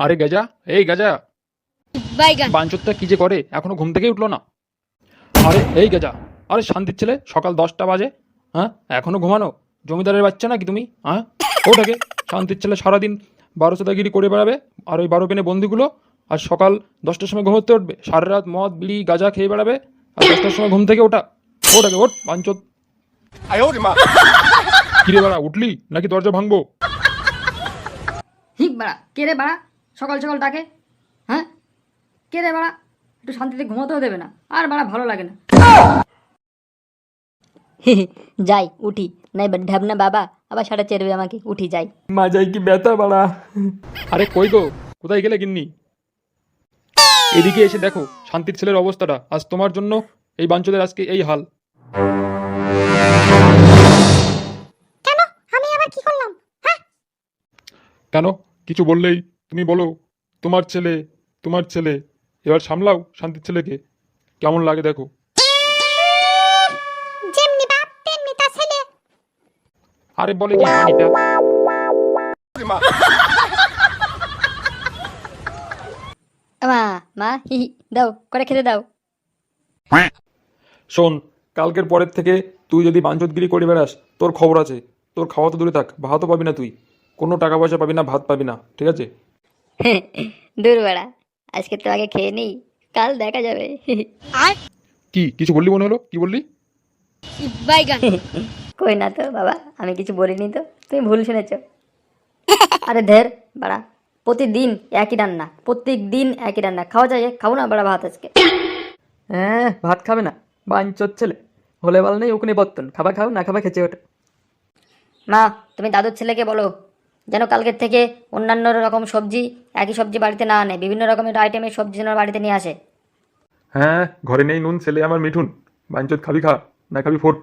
আরে গেজা, এই গেজা, বাইগান। বাঞ্চোতটা কি যে করে, এখনো ঘুম থেকেই উঠলো না। আরে এই গেজা, আরে শান্তির ছেলে, সকাল 10টা বাজে, হ্যাঁ এখনো ঘুমানো? জমিদারের বাচ্চা নাকি তুমি? হ্যাঁ ওটাকে শান্তির ছেলে সারাদিন 12 গিরি করে বেড়াবে, আর ওই 12 পেনে বন্দিগুলো আর সকাল 10টার সময় ঘুমোতে উঠবে, সারা রাত মদ বিড়ি গাঁজা খেয়ে বেড়াবে, আর 10টার সময় ঘুম থেকে ওটাকে ওঠ বাঞ্চোত। কিরে বাড়া, উঠলি নাকি দরজা ভাঙবো? হিক বাড়া, কে রে বাড়া সকাল সকাল ডাকে? হ্যাঁ কে রে বাড়া? একটু শান্তিতে ঘুমোতেও দেবে না, আর বাড়া ভালো লাগে না। যাই উঠি, নাই ঢ্যাবনা বাবা আবার সাটা চেরবে আমাকে, উঠি যাই। মাজাই কি ব্যথা বাড়া। আরে কই গো, কোথায় গেলে গিন্নি? এদিকে এসে দেখো শান্তির ছেলের অবস্থাটা, আজ তোমার জন্য এই বাঞ্চদের আজকে এই হাল। কেন? আমি আবার কি করলাম? কেন? কিছু বললেই তুমি বলো তোমার ছেলে। এবার সামলাও শান্তির ছেলেকে, কেমন লাগে দেখো। যেমনি বাপ তেমনি তা ছেলে। আরে বলে কি এটা? মা মা হি হি, দাও করে খেতে দাও। শোন, কালকের পরের থেকে তুই যদি বাঞ্চতগিরি করে বেড়াস, তোর খবর আছে। তোর খাওয়া তো দূরে থাক, ভাতও পাবি না তুই, কোনো টাকা পয়সা পাবি না, ভাত পাবি না, ঠিক আছে? দূর বাড়া, আজকে তো আগে খেয়ে নিই, কাল দেখা যাবে। আর কি কিছু বললি মনে হলো, কি বললি? বাইগান। কই না তো বাবা, আমি কিছু বলিনি তো, তুমি ভুল শুনেছ। আরে ধের বাড়া, প্রতিদিন একই রান্না, প্রত্যেক দিন একই রান্না, খাওয়া যায়? খাবো না বাড়া ভাত আজকে। হ্যাঁ ভাত খাবে না বাঞ্চোত ছেলে, হলে বল নেই ওখানে বর্তন, খাবার খাও না খাবার খেচে ওঠে। মা তুমি দাদুর ছেলেকে বলো যেন কালকের থেকে অন্যান্য রকম সবজি, একই সবজি বাড়িতে না আনে, বিভিন্ন রকমের আইটেমের সবজি যেন বাড়িতে নিয়ে আসে। হ্যাঁ, ঘরে নেই নুন, ছেলে আমার মিঠুন, বাঞ্চত খাবি খা, না খাবি ফোট।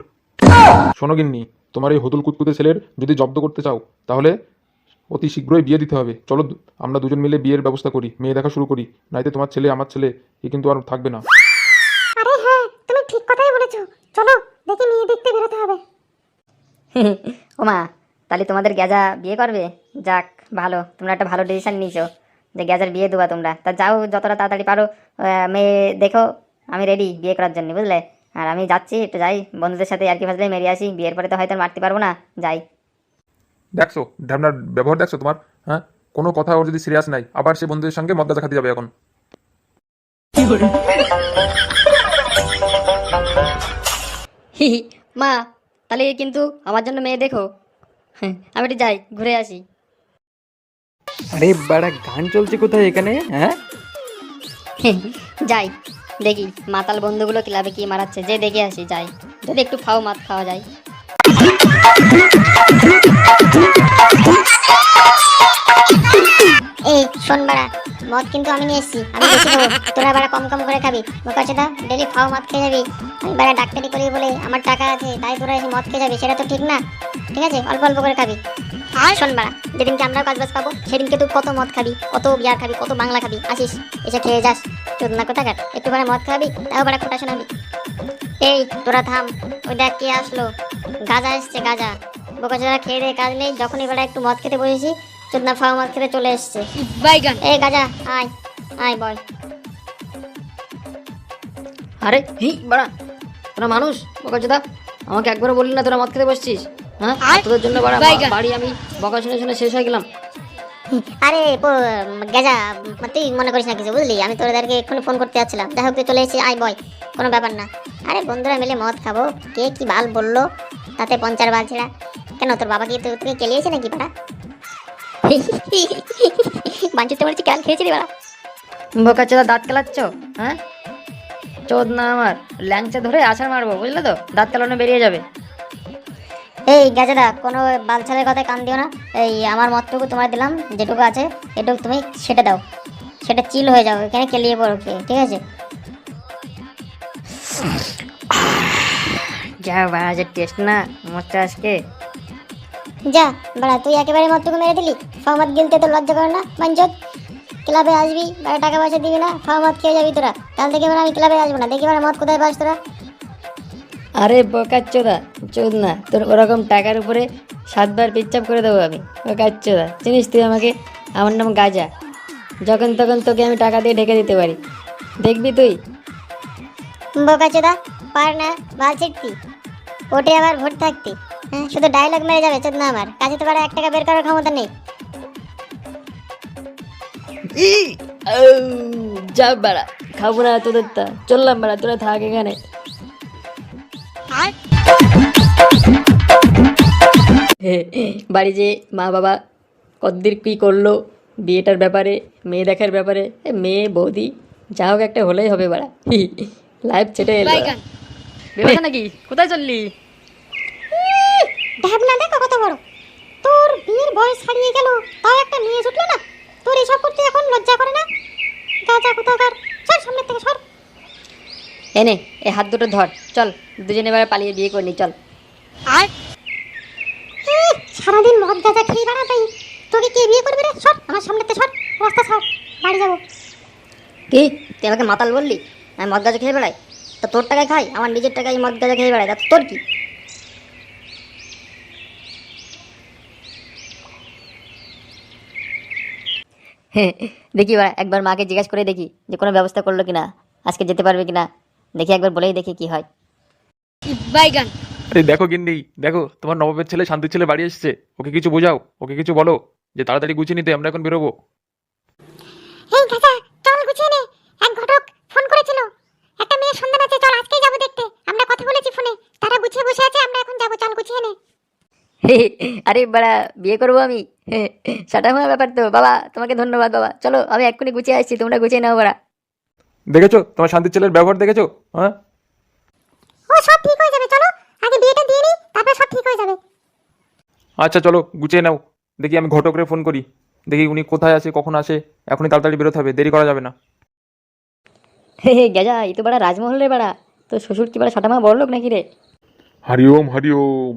শোনো গিন্নি, তোমার এই হতুল কুতকুতে ছেলের যদি জব্দ করতে চাও, তাহলে অতি শীঘ্রই বিয়ে দিতে হবে। চলো আমরা দুজন মিলে বিয়ের ব্যবস্থা করি, মেয়ে দেখা শুরু করি, নাইতে তোমার ছেলে আমার ছেলে এ কিন্তু আর থাকবে না। আরে হ্যাঁ, তুমি ঠিক কথাই বলেছো। চলো দেখি মেয়ে দেখতে বেরোতে হবে। ও মা, তাহলে তোমাদের গ্যাজা বিয়ে করবে? যাক ভালো, তোমরা একটা ভালো ডিসিশন নিয়েছো যে গ্যাজার বিয়ে দেবা তোমরা। তা যাও যতটা তাড়াতাড়ি পারো, মেয়ে দেখো, আমি রেডি বিয়ে করার জন্য, বুঝলে? আর আমি যাচ্ছি, একটু যাই বন্ধুদের সাথে আর কি ফাজলে মেরে আসি, বিয়ের পরে তো হয়তো আর মারতে পারবো না, যাই। দেখছো ঢ্যাবনার ব্যবহার, দেখছো তোমার? হ্যাঁ, কোনো কথা ওর যদি সিরিয়াস নাই, আবার সে বন্ধুদের সঙ্গে মদ গাঁজা খাতে যাবে এখন। হি হি, মা তাহলে কিন্তু আমার জন্য মেয়ে দেখো। আমি একটু যাই, ঘুরে আসি। আরে বাড়া, গান চলছে কোথায় এখানে? হ্যাঁ যাই দেখি মাতাল বন্ধুগুলো ক্লাবে কি মারাচ্ছে, যে দেখে আসি, যাই যদি একটু ফাও মাত খাওয়া যায়। এই শোন বাড়া, মদ কিন্তু আমি নিয়ে এসেছি, আমি বেশি খাবো, তোরা বাড়া কম কম করে খাবি। বোকাচোদা, ডেলি খাও মদ খেয়ে যাবি। আমি বাড়া ডাক্তারি করি বলে আমার টাকা আছে, তাই তোরা এসে মদ খেয়ে যাবি, সেটা তো ঠিক না। ঠিক আছে, অল্প অল্প করে খাবি। আর শোন বাড়া, যেদিনকে আমরাও কাজবাজ পাবো সেদিনকে তুই কত মদ খাবি, কত বিয়ার খাবি, কত বাংলা খাবি, আসিস এসে খেয়ে যাস। চোদনা কোথাকার, একটু করে মদ খাবি, তাও বাড়া খোটা শোনাবি। এই তোরা থাম, ওই দেখ কে আসলো, গাজা এসছে গাজা। বোকাচোদা খেয়ে দিয়ে কাজ নেই, যখনই বাড়া একটু মদ খেতে বসেছি, চোদনা ফাও মদ খেতে চলে এসছে। বাইগান। এই গাজা, আয় আয় বয়। আরে হি বাড়া, তোরা মানুষ? বকাচোদা, আমাকে একবারও বললি না তোরা মদ খেতে বসছিস? হ্যাঁ, আর তোদের জন্য বাড়া বাড়ি আমি বকা শুনে শুনে শেষ হয়ে গেলাম। আরে গেজা, তুই মনে করিস না কিছু, বুঝলি? আমি তোদেরকে এক্ষুনি ফোন করতে যাচ্ছিলাম, যাই হোক তুই চলে এসেছি, আয় বয়, কোনো ব্যাপার না। আরে বন্ধুরা মিলে মদ খাবো, কে কি বাল বললো তাতে পঞ্চার বাল ছেড়া। কেন তোর বাবা কি তোকে কেলিয়েছে নাকি পাড়া? বাঞ্চুতে বলেছি কাল খেয়েছিলি বাড়া। বকাচোদা দাঁত কেলাচ্ছ? হ্যাঁ, চোদ না আমার ল্যাংচা ধরে আছাড় মারবো, বুঝলে তো? দাঁত কেলানো বেরিয়ে যাবে। এই গেজাদা, কোনো বালছালের কথায় কান দিও না। এই আমার মতটুকু তোমার দিলাম, যেটুকু আছে এটুকু তুমি সেটা দাও, সেটা চিল হয়ে যাও, এখানে কেলিয়ে পড়ো খেয়ে, ঠিক আছে? যা বাড়া, যে টেস্ট না মরটা আজকে। যা বাড়া, তুই একেবারে মতটুকু মেরে দিলি। ফার্মাত গিলতে তো লজ্জা করে না বাঞ্চত? ক্লাবে আসবি, বাড়া টাকা পয়সা দিবি না, ফার্মাত খেয়ে যাবি তোরা। কাল থেকে এবার আমি ক্লাবে আসবো না, দেখি বাড়া মদ কোথায় পাস তোরা। আরে বকাচ্চোদা, চোদ না, তোর ওরকম টাকার উপরে 7 বার পেচ্ছাপ করে দেবো আমি। বকাচ্চোদা, চিনিস তুই আমাকে? আমার নাম গাজা। যখন তখন তোকে আমি টাকা দিয়ে ঢেকে দিতে পারি, দেখবি তুই। বোকাচোদা, পার না বাল ছিটতি, ওটে আবার ভোট থাকতি। হ্যাঁ, শুধু ডায়লগ মেরে যাবে চোদ না, আমার কাছে তো বাড়া 1 টাকা বের করার ক্ষমতা নেই। যা বাড়া, খাবো না তোদের তা, চললাম বাড়া, তোরা থাক এখানে। বাড়ি যে মা বাবা কদ্দির কি করলো বিয়েটার ব্যাপারে, মেয়ে দেখার ব্যাপারে, মেয়ে বৌদি যা হোক একটা হলেই হবে বাড়া। লাইফ ছেটে এলো বেরোছে নাকি? কোথায় চললি? ঢাবনা দেখো কত বড়, তোর বিয়ের বয়স ছাড়িয়ে গেল, তাও একটা মেয়ে জুটলো না। তোর এসব করতে এখন লজ্জা করে না? গাজা কোথাকার, সর সামনে থেকে সর। এনে এ হাত দুটো ধর, চল দুজনে এবার পালিয়ে বিয়ে করলি, চল। সারাদিন মদ গাঁজা খেয়ে বেড়াতাই, তোকে কে বিয়ে করবে রে? সর আমার সামনেতে সর, রাস্তা ছাড়, বাড়ি যাবো। কি তুই আমাকে মাতাল বললি? আমি মদ গাঁজা খেয়ে বেড়াই? তা তোর টাকায় খাই, আমার নিজের টাকায় মদ গাঁজা খেয়ে বেড়াই, তা তোর কি? দেখি বাড়া, একবার মাকে জিজ্ঞাসা করে দেখি যে কোনো ব্যবস্থা করলো কিনা, আজকে যেতে পারবে কিনা, দেখি একবার বলেই দেখি কি হয়। আরে দেখো গিন্নি, দেখো তোমার নবাবের ছেলে শান্তির ছেলে বাড়ি এসেছে। ওকে কিছু বোঝাও, ওকে কিছু বলো যে তাড়াতাড়ি গুছিয়ে নিতে, আমরা এখন বেরোবো। এই গাজা, চল গুছিয়ে নে। এক ঘটক ফোন করেছিল, একটা মেয়ের সন্ধান আছে, চল আজকেই যাবো দেখতে। আমরা কথা বলেছি ফোনে, তারা গুছিয়ে বসে আছে, আমরা এখন যাবো, চল গুছিয়ে নে। আরে বাড়া, বিয়ে করবো আমি? সেটা আমার ব্যাপার তো বাবা, তোমাকে ধন্যবাদ বাবা, চলো আমি এক্ষুনি গুছিয়ে আসছি, তোমরা গুছিয়ে নাও বাড়া। দেখেছো তোমার শান্তির ছেলের ব্যবহার, দেখেছো? হ্যাঁ, ও সব ঠিক হয়ে যাবে, চলো আগে বিয়েটা দিয়ে নি, তারপর সব ঠিক হয়ে যাবে। আচ্ছা চলো গুছিয়ে নাও। দেখি আমি ঘটকরে ফোন করি, দেখি উনি কোথায় আছে, কখন আসে। এখনই তাড়াতাড়ি বেরোতে হবে, দেরি করা যাবে না। গেজা, এই তো বাড়া রাজমহল রে বাড়া, তো শ্বশুর কি বাড়া সাটা মা বড় লোক নাকি রে? হরিওম হরিওম,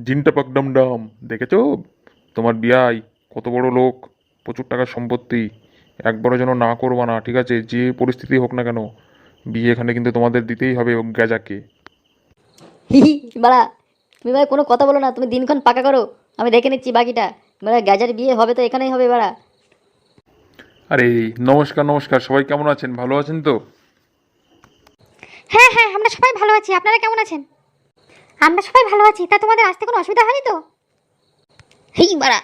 জিনটা পাক ডম ডম। দেখেছো তোমার বিয়াই কত বড় লোক, প্রচুর টাকার সম্পত্তি। একবারও যেন না করবা না, ঠিক আছে? যে পরিস্থিতি হোক না কেন, বিয়ে এখানে কিন্তু তোমাদের দিতেই হবে ও গাজাকে। বাড়া, তুমি বাড়া কোনো কথা বলো না, তুমি দিনক্ষণ পাকা করো, আমি দেখে নিচ্ছি বাকিটা। বাড়া গ্যাজার বিয়ে হবে তো এখানেই হবে বাড়া। আরে নমস্কার নমস্কার, সবাই কেমন আছেন? ভালো আছেন তো? হ্যাঁ হ্যাঁ, আমরা সবাই ভালো আছি, আপনারা কেমন আছেন? আমরা সবাই ভালো আছি, তা তোমাদের আসতে কোনো অসুবিধা হয়নি তো? বাড়া,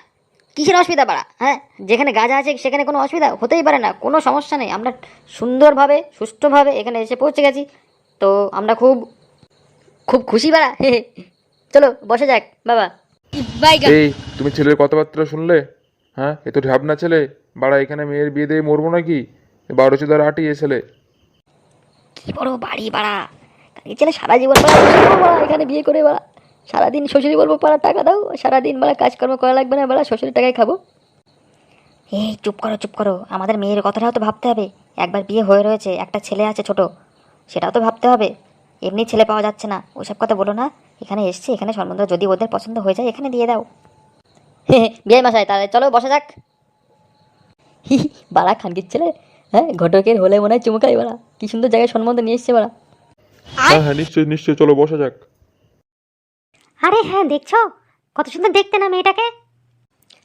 কিসের অসুবিধা বাড়া? হ্যাঁ, যেখানে গাজা আছে সেখানে কোনো অসুবিধা হতেই পারে না, কোনো সমস্যা নেই। আমরা সুন্দরভাবে সুষ্ঠুভাবে এখানে এসে পৌঁছে গেছি, তো আমরা খুব খুব খুশি বাড়া। চলো বসে যাক বাবা। এই তুমি ছেলের কথাবার্তা শুনলে? হ্যাঁ, এ তো ঢ্যাবনা ছেলে বাড়া, এখানে মেয়ের বিয়ে দিয়ে মরবো নাকি? 12 আটি এ ছেলে। কি বড় বাড়ি বাড়া, এই ছেলে সারা জীবন বাড়া বসে বাড়া এখানে বিয়ে করে বাড়া, সারাদিন শ্বশুরি বলবো পাড়া টাকা দাও, সারাদিন বাড়া কাজকর্ম করা লাগবে না বাড়া, শ্বশুরের টাকায় খাবো। এই চুপ করো চুপ করো, আমাদের মেয়ের কথাটাও তো ভাবতে হবে। একবার বিয়ে হয়ে রয়েছে, একটা ছেলে আছে ছোট, সেটাও তো ভাবতে হবে। এমনি ছেলে পাওয়া যাচ্ছে না, ওইসব কথা বলো না। এখানে এসছি, এখানে সম্বন্ধ যদি ওদের পছন্দ হয়ে যায় এখানে দিয়ে দাও। বিয়ে মাসায় তাহলে চলো বসা যাক। বাড়া খানকির ছেলে, হ্যাঁ ঘটকের হলে মনে হয় চুমকাই বাড়া, কি সুন্দর জায়গায় সম্বন্ধ নিয়ে এসছে বাড়া। হ্যাঁ হ্যাঁ, নিশ্চয়ই নিশ্চয়ই, চলো বসা যাক। আরে হ্যাঁ, দেখছো কত সুন্দর দেখতে না মেয়েটাকে?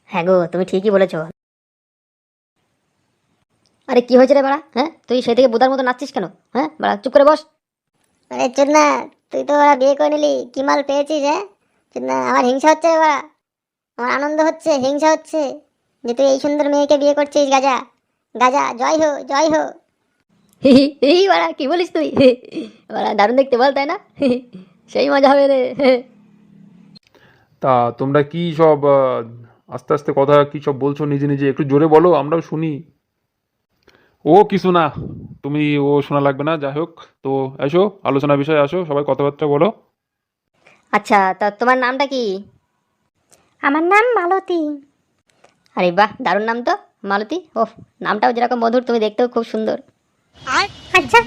হ্যাঁ গো, তুমি ঠিকই বলেছো। আরে কি হয়েছে রে বাড়া? হ্যাঁ, তুই সেই থেকে বুদার মতো নাচছিস কেন? হ্যাঁ বাড়া, চুপ করে বস। আরে চোদ না, তুই তো ওরা বিয়ে করে নিলি, কি মাল পেয়েছিস? হ্যাঁ চোদ না, আমার হিংসা হচ্ছে রে বাড়া, আমার আনন্দ হচ্ছে, হিংসা হচ্ছে যে তুই এই সুন্দর মেয়েকে বিয়ে করছিস। গাজা গাজা, জয় হো জয় হো। এই বাড়া কি বলিস তুই? বাড়া দারুণ দেখতে বল, তাই না? সেই মজা হবে রে। তা তোমরা কি সব আস্তে আস্তে কথা কি সব বলছো নিজে নিজে? একটু জোরে বলো, আমরাও শুনি। ও কিছু না, তুমি ও শোনা লাগবে না। যাই হোক, তো এসো আলোচনার বিষয়ে আসো, সবাই কথাবার্তা বলো। আচ্ছা, তা তোমার নামটা কি? আমার নাম মালতী। আরে বাহ, দারুণ নাম তো, মালতী। ওহ, নামটাও যেরকম মধুর, তুমি দেখতেও খুব সুন্দর। আচ্ছা,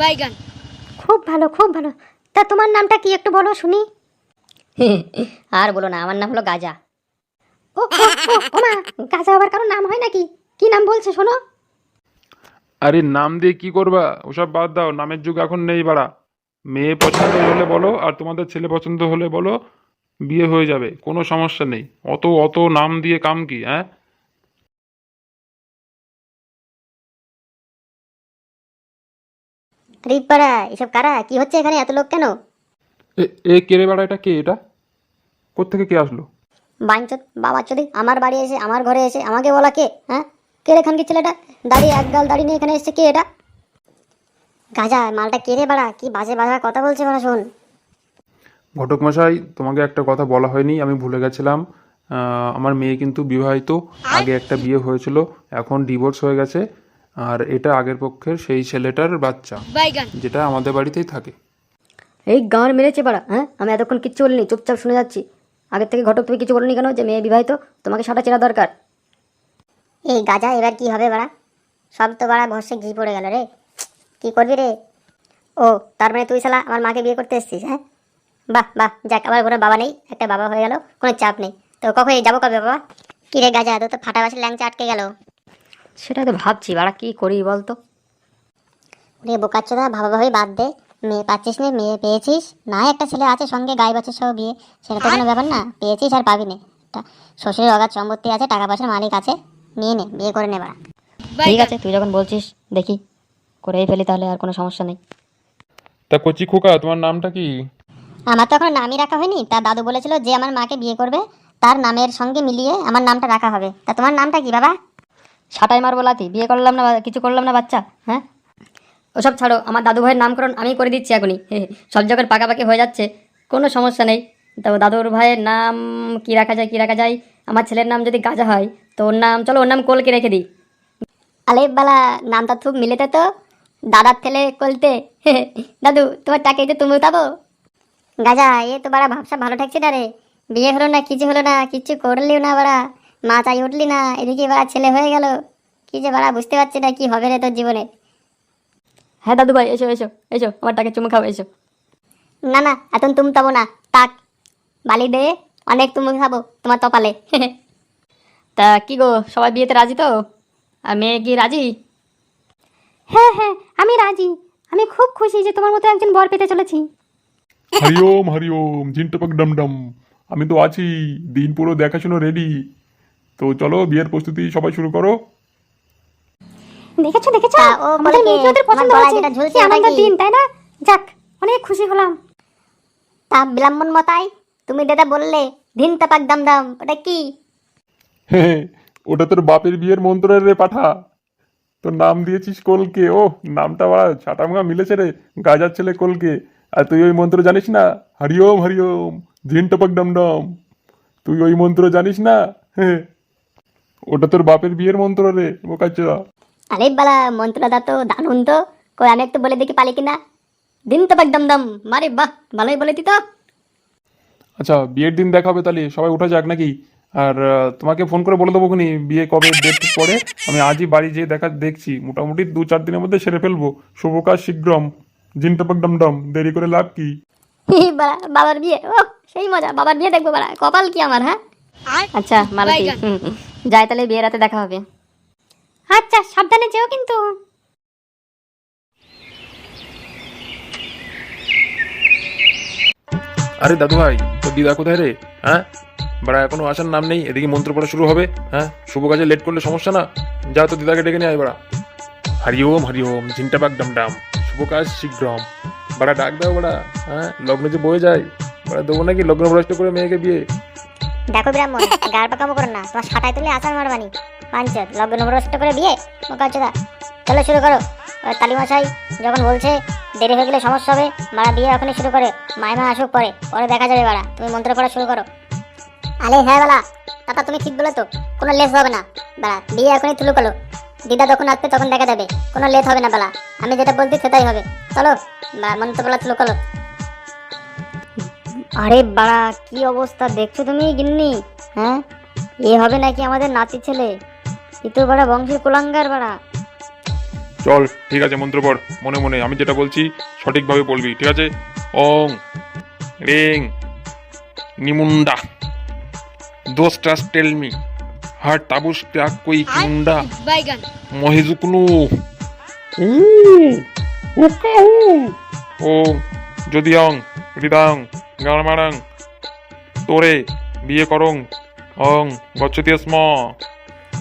খুব ভালো খুব ভালো। তা তোমার নামটা কি একটু বলো শুনি। আর বলো না, আমার নাম হলো গাজা। ও ও ও, ও মা, গাজা আবার কারো নাম হয় নাকি? কি নাম বলছে শোনো। আরে নাম দিয়ে কি করবা? ওসব বাদ দাও, নামের যুগ এখন নেই বাড়া। মেয়ে পছন্দ হলে বলো, আর তোমাদের ছেলে পছন্দ হলে বলো, বিয়ে হয়ে যাবে, কোনো সমস্যা নেই। অত অত নাম দিয়ে কাম কি? হ্যাঁ, রিপাড়া এসব কারা, কি হচ্ছে এখানে, এত লোক কেন? এ কে রে বাড়া, এটা কে? এটা কোত্থেকে কে আসলো? বাইনচোদ বাবা চোদি, আমার বাড়ি এসে আমার ঘরে এসে আমাকে বলা কে? হ্যাঁ, কে রে খানকি ছেলেটা? দাঁড়িয়ে এক গাল দাঁড়িয়ে নিয়ে এখানে এসছে, কে এটা? গাজা মালটা কে রে বাড়া? কি বাজে বাজা কথা বলছে বাড়া, শোন। ঘটক মশাই, তোমাকে একটা কথা বলা হয়নি, আমি ভুলে গেছিলাম। আমার মেয়ে কিন্তু বিবাহিত, আগে একটা বিয়ে হয়েছিল, এখন ডিভোর্স হয়ে গেছে। আর এটা আগের পক্ষের সেই ছেলেটার বাচ্চা, যেটা আমাদের বাড়িতেই থাকে। এই গান মেরেছে পাড়া, হ্যাঁ? আমি এতক্ষণ কিচ্ছু বলিনি, চুপচাপ শুনে যাচ্ছি। আগের থেকে ঘটক তুমি কিছু বলনি কেন যে মেয়ে বিবাহিত? তোমাকে সাটা চেনা দরকার। এই গাজা এবার কি হবে বাড়া? সব তো বাড়া ভরসে ঘি পড়ে গেল রে, কি করবি রে? ও তার মানে তুই শালা আমার মাকে বিয়ে করতে এসেছিস? হ্যাঁ, বাহ বাহ, যাক, আমার কোনো বাবা নেই, একটা বাবা হয়ে গেল, কোনো চাপ নেই। তো কখন যাবো কবে বাবা? কি রে গাজা, তো ফাটা বাসের ল্যাংচা আটকে গেল। সেটাই তো ভাবছি বাড়া, কি করি বলতো? রে বোকাচ্চোদা, ভাবাভাবি বাদ দে। মেয়ে পাচ্ছিস না, মেয়ে পেয়েছিস না, একটা ছেলে আছে সঙ্গে, গায়ে বাচ্চা সহ বিয়ে, সেটা তো কোনো ব্যাপার না। পেয়েছিস আর পাবি না, শ্বশুরের অগাধ সম্পত্তি আছে, টাকা পয়সার মালিক আছে, নিয়ে নে, বিয়ে করে নে বাড়া। ঠিক আছে, তুই যখন বলছিস দেখি করেই ফেলি, তাহলে আর কোনো সমস্যা নেই। তা কচি খোকা, তোমার নামটা কি? আমার তো এখন নামই রাখা হয়নি, তার দাদু বলেছিল যে আমার মাকে বিয়ে করবে তার নামের সঙ্গে মিলিয়ে আমার নামটা রাখা হবে। তা তোমার নামটা কি বাবা? সাটাই মারবো লাথি, বিয়ে করলাম না, কিছু করলাম না বাচ্চা, হ্যাঁ? ওসব ছাড়ো, আমার দাদু ভাইয়ের নামকরণ আমি করে দিচ্ছি এখনই। সব যখন পাকাপাকি হয়ে যাচ্ছে, কোনো সমস্যা নেই। তো দাদুর ভাইয়ের নাম কি রাখা যায়, কি রাখা যায়? আমার ছেলের নাম যদি গাজা হয় তো ওর নাম, চলো ওর নাম কলকে রেখে দিই। আলে বালা, নামটা খুব মিলেতে তো, দাদার ছেলে কলতে। দাদু তোমার টাকা তো তুমি উঠাবো। গাজা এ তো বাড়া ভাবসা ভালো ঠেকছে না রে, বিয়ে হলো না, কিছু হলো না, কিচ্ছু করলিও না বাড়া, মা চাই উঠলি না, এদিকে বাড়া ছেলে হয়ে গেল, কি যে বাড়া বুঝতে পারছি না কি হবে রে তোর জীবনে। হ্যাঁ দাদু ভাই, এসো এসো এসো, আমার টাকা চুমু খাও, এসো। না না, এখন তুমি তাবো না, তাক বালি দে, অনেক তুমি খাবো তোমার কপালে। তা কি গো, সবাই বিয়েতে রাজি তো? আর মেয়ে কি রাজি? হ্যাঁ হ্যাঁ, আমি রাজি, আমি খুব খুশি যে তোমার মতো একজন বর পেতে চলেছি। হরিওম হরিওম, ঝিনটপাক ডমডম, আমি তো আছি, দিন পুরো দেখাশুনো রেডি। তো চলো, বিয়ের প্রস্তুতি সবাই শুরু করো। দেখেছো দেখেছো, আমাদের মেয়েকে ওদের পছন্দ হয়েছে, কি আনন্দের দিন তাই না? যাক, অনেক খুশি হলাম। তা ব্রাহ্মণ মতাই, তুমি দাদা বললে ধিন তাপাক দাম দাম, ওটা কি? হ্যাঁ, ওটা তোর বাপের বিয়ের মন্ত্রের রে পাঠা। তোর নাম দিয়েছিস কলকে। ও নামটা বড় ছাটামুখা মিলেছে রে, গাজার ছেলে কলকে। আর তুই ওই মন্ত্র জানিস না? হরিওম হরিওম, ঝিনটপাক ডমডম, তুই ওই মন্ত্র জানিস না? হ্যাঁ, ওটা তোর বাপের বিয়ের মন্ত্র রে বোকাচ্চোদা। আরে বালা, মন্ত্রটা তো দারুণ তো, কই আমি একটু বলে দেখি পালি কিনা। দিন তাপাক দাম দাম, মারে বাহ, ভালোই বলেছি তো। আচ্ছা, বিয়ের দিন দেখা হবে তাহলে, সবাই উঠা যাক নাকি? আর তোমাকে ফোন করে বলে দেবো খুনি বিয়ে কবে ডেট পরে। আমি আজই বাড়ি যেয়ে দেখছি, মোটামুটি 2-4 দিনের মধ্যে সেরে ফেলবো। শুভ কাজ শীঘ্রম, জিনটপাক ডমডম, দেরি করে লাভ কি? বাড়া, বাবার বিয়ে, ও সেই মজা, বাবার বিয়ে দেখবো বাড়া, কপাল কি আমার। হ্যাঁ আচ্ছা মালতী, যাই তাহলে, বিয়ে রাতে দেখা হবে। আচ্ছা, সাবধানে যেও কিন্তু। আরে দাদু ভাই, তোর দিদা কোথায় রে? হ্যাঁ, বাড়া এখনো আসার নাম নেই, এদিকে মন্ত্র পড়া শুরু হবে। হ্যাঁ, শুভ কাজে লেট করলে সমস্যা না, যা তো দিদাকে ডেকে নিয়ে আয় বাড়া। হরিওম হরিওম, ঝিনটাপাক ডমডম, শুভ কাজ শীঘ্রম, বাড়া ডাক দাও বাড়া। হ্যাঁ, লগ্ন যে বয়ে যায়, বাড়া দেবো নাকি লগ্ন ভ্রষ্ট করে মেয়েকে বিয়ে? দেখো ব্রাহ্মণ, গার পাকামো করো না, তোমার সাটাই তুলে আসার মারবানি পাঞ্চায়েত, লগ্ন ভ্রষ্ট করে বিয়ে মোকাচ্চোদা। চলো শুরু করো। তালিমশাই যখন বলছে দেরি হয়ে গেলে সমস্যা হবে, বাড়া বিয়ে এখনই শুরু করে, মাইমা আসুক পরে, পরে দেখা যাবে বাড়া, তুমি মন্ত্র পড়া শুরু করো। আলে হ্যাঁ বালা, তাতা তুমি ঠিক বলে তো, কোনো লেস হবে না বাড়া, বিয়ে এখনই তুলু করো, দিদা যখন আসবে তখন দেখা যাবে, কোনো লেট হবে না বালা, আমি যেটা বলছি সেটাই হবে। চলো মন্ত্র পড়া তুলু করো। আরে বাড়া, কি অবস্থা দেখছো তুমি গিন্নি? হ্যাঁ, এ হবে নাকি আমাদের নাতি ছেলে? এ তো বাড়া বংশের কুলাঙ্গার বাড়া। চল ঠিক আছে, মন্ত্র পড় মনে মনে, আমি যেটা বলছি সঠিকভাবে বলবি, ঠিক আছে? ওং রিং নিমুন্ডা দোস্টাস টেল মি হার তাবুস ক্যাক কই কুন্ডা মহিজুকনু উ উকাউ ওং যদি অং হৃদয়ং গামারং তোরে বিয়ে করং অং গচ্ছতি স্ম।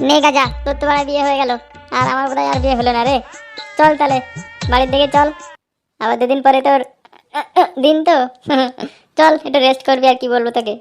নে গাজা, তোর তো বাড়া বিয়ে হয়ে গেল, আর আমার বোধহয় আর বিয়ে হলো না রে। চল তাহলে বাড়ির দিকে চল। আবার 2 দিন পরে তোর দিন তো চল একটু রেস্ট করবি আর কি বলবো তোকে।